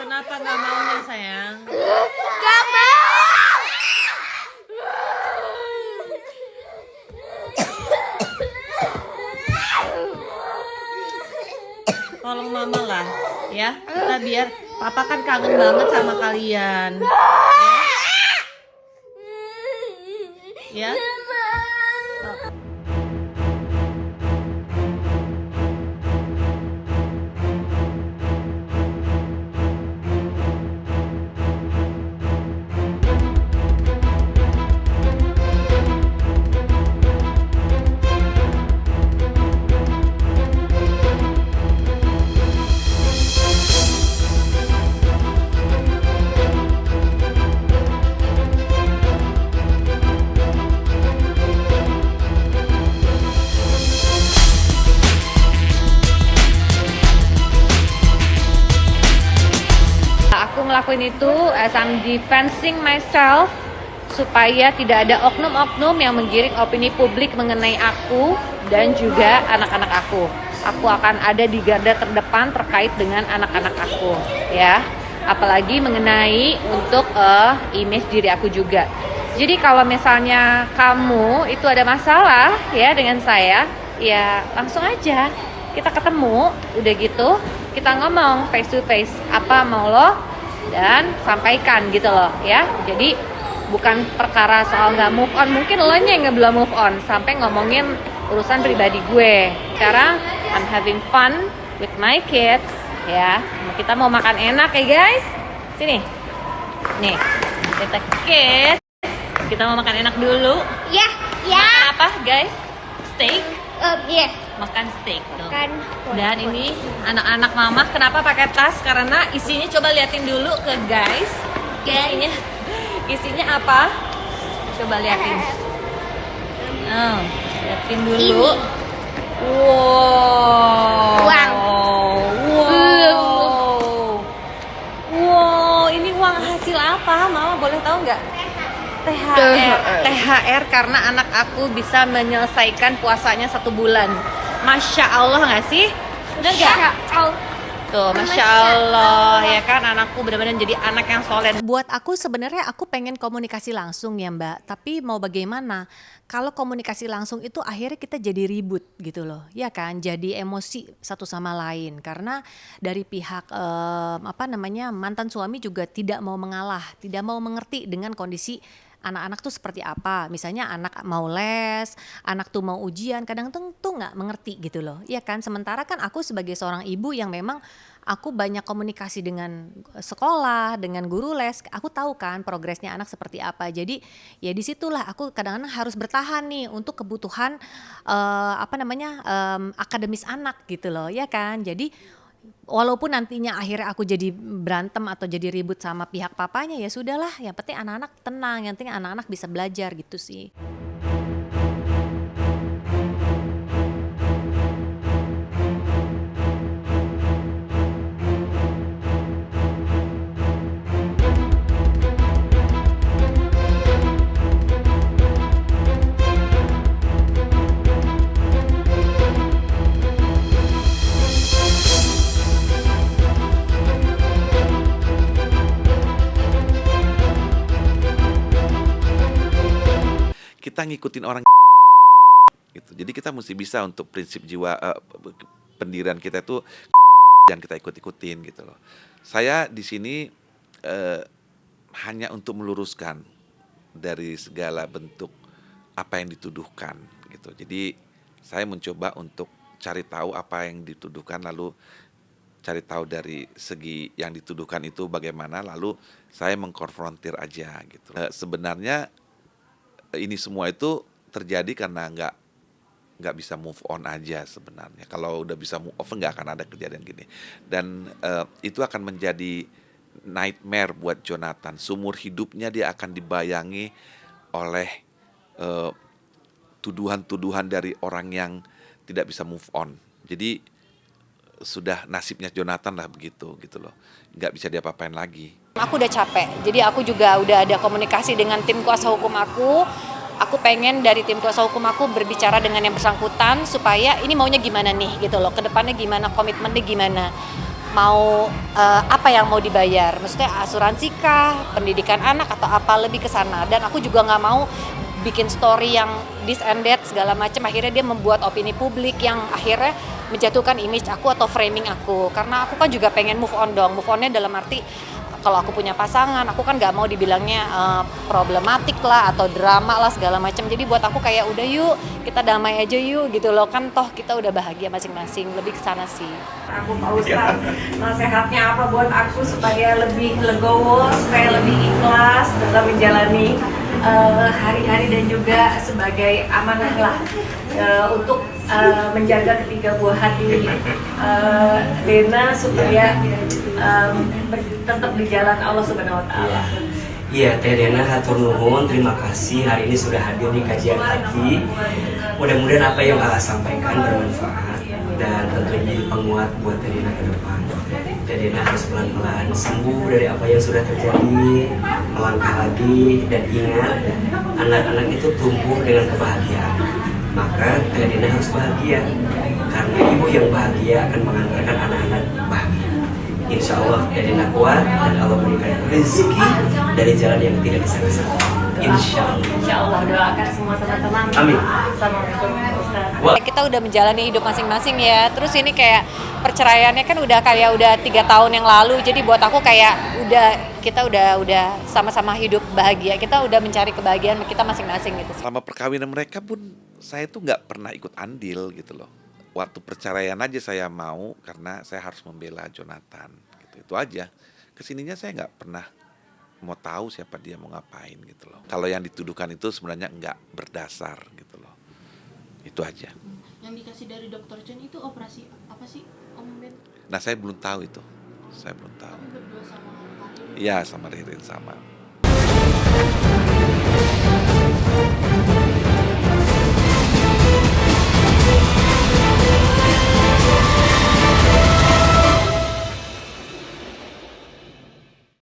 Kenapa nggak maunya sayang? Gak mau. Tolong mama lah, ya. Kita biar papa kan kangen banget sama kalian. Ya. Aku ngelakuin itu as I'm defending myself supaya tidak ada oknum-oknum yang menggiring opini publik mengenai aku dan juga anak-anak aku. Aku akan ada di garda terdepan terkait dengan anak-anak aku, ya. Apalagi mengenai untuk image diri aku juga. Jadi kalau misalnya kamu itu ada masalah ya dengan saya, ya langsung aja kita ketemu, udah gitu kita ngomong face to face apa mau lo dan sampaikan gitu loh ya. Jadi bukan perkara soal nggak move on, mungkin lo nya yang belum move on sampai ngomongin urusan pribadi gue. Sekarang I'm having fun with my kids ya. Kita mau makan enak ya guys. Sini nih kita kids, kita mau makan enak dulu. Ya, ya. Makan apa guys? Steak. Ya. Makan steak tuh. Kan. Dan ini anak-anak mama kenapa pakai tas? Karena isinya coba liatin dulu ke guys. Isinya apa? Coba liatin. Liatin dulu. Wow. Wow, ini uang hasil apa? Mama boleh tahu nggak? THR karena anak aku bisa menyelesaikan puasanya 1 bulan. Masya Allah nggak sih? Udah nggak? Tuh, Masya Allah ya kan, anakku benar-benar jadi anak yang soleh. Buat aku sebenarnya aku pengen komunikasi langsung ya Mbak, tapi mau bagaimana? Kalau komunikasi langsung itu akhirnya kita jadi ribut gitu loh, ya kan? Jadi emosi satu sama lain karena dari pihak mantan suami juga tidak mau mengalah, tidak mau mengerti dengan kondisi anak-anak tuh seperti apa. Misalnya anak mau les, anak tuh mau ujian, kadang tuh nggak mengerti gitu loh, ya kan? Sementara kan aku sebagai seorang ibu yang memang aku banyak komunikasi dengan sekolah, dengan guru les, aku tahu kan progresnya anak seperti apa. Jadi ya disitulah aku kadang-kadang harus bertahan nih untuk kebutuhan akademis anak gitu loh, ya kan? Jadi walaupun nantinya akhirnya aku jadi berantem atau jadi ribut sama pihak papanya, ya sudahlah, yang penting anak-anak tenang, yang penting anak-anak bisa belajar gitu sih. Kita ngikutin orang gitu. Jadi kita mesti bisa untuk prinsip jiwa pendirian kita itu yang kita ikut-ikutin gitu loh. Saya di sini hanya untuk meluruskan dari segala bentuk apa yang dituduhkan gitu. Jadi saya mencoba untuk cari tahu apa yang dituduhkan, lalu cari tahu dari segi yang dituduhkan itu bagaimana, lalu saya mengkonfrontir aja gitu. Sebenarnya ini semua itu terjadi karena nggak bisa move on aja sebenarnya. Kalau udah bisa move on nggak akan ada kejadian gini. Dan itu akan menjadi nightmare buat Jonathan. Seumur hidupnya dia akan dibayangi oleh tuduhan-tuduhan dari orang yang tidak bisa move on. Jadi sudah nasibnya Jonathan lah begitu gitu loh. Nggak bisa diapa-apain lagi. Aku udah capek, jadi aku juga udah ada komunikasi dengan tim kuasa hukum aku. aku pengen dari tim kuasa hukum aku berbicara dengan yang bersangkutan supaya ini maunya gimana nih gitu loh, kedepannya gimana, komitmennya gimana, mau apa yang mau dibayar, maksudnya asuransi kah, pendidikan anak atau apa, lebih ke sana. Dan aku juga nggak mau bikin story yang this and that segala macam, akhirnya dia membuat opini publik yang akhirnya menjatuhkan image aku atau framing aku, karena aku kan juga pengen move on dong. Move onnya dalam arti kalau aku punya pasangan, aku kan nggak mau dibilangnya problematik lah atau drama lah segala macam. Jadi buat aku kayak udah yuk kita damai aja yuk gitu loh, kan toh kita udah bahagia masing-masing, lebih ke sana sih. Aku Pak Ustadz, nasihatnya apa buat aku supaya lebih legowo, supaya lebih ikhlas dalam menjalani hari-hari dan juga sebagai amanah lah untuk menjaga ketiga buah hati Dena supaya tetap di jalan Allah Subhanahu Wa Taala. Iya, Teh Dena hatur nuhun, terima kasih hari ini sudah hadir di kajian hati. Mudah-mudahan apa yang Allah sampaikan bermanfaat dan tentu menjadi penguat buat Teh Dena ke depan. Teh Dena harus pelan-pelan sembuh dari apa yang sudah terjadi, melangkah lagi dan ingat anak-anak itu tumbuh dengan kebahagiaan. Maka Teh Dena harus bahagia karena ibu yang bahagia akan mengantarkan anak-anak bahagia. Insya Allah Teh Dena kuat dan Allah berikan rezeki dari jalan yang tidak disangka-sangka. Insya Allah. Insya Allah, doakan semua teman-teman. Amin. Assalamualaikum Ustaz. Wah. Kita udah menjalani hidup masing-masing ya. Terus ini kayak perceraiannya kan udah 3 tahun yang lalu. Jadi buat aku kayak kita udah sama-sama hidup bahagia. Kita udah mencari kebahagiaan kita masing-masing gitu. Selama perkawinan mereka pun saya tuh nggak pernah ikut andil gitu loh. Waktu perceraian aja saya mau karena saya harus membela Jonathan gitu. Itu aja. Kesininya saya nggak pernah mau tahu siapa dia mau ngapain gitu loh. Kalau yang dituduhkan itu sebenarnya nggak berdasar gitu loh. Itu aja. Yang dikasih dari Dokter Chen itu operasi apa sih, Om Ben? Nah saya belum tahu itu. Saya belum tahu. Kamu berdua sama Pak Rin? Iya sama Ririn sama.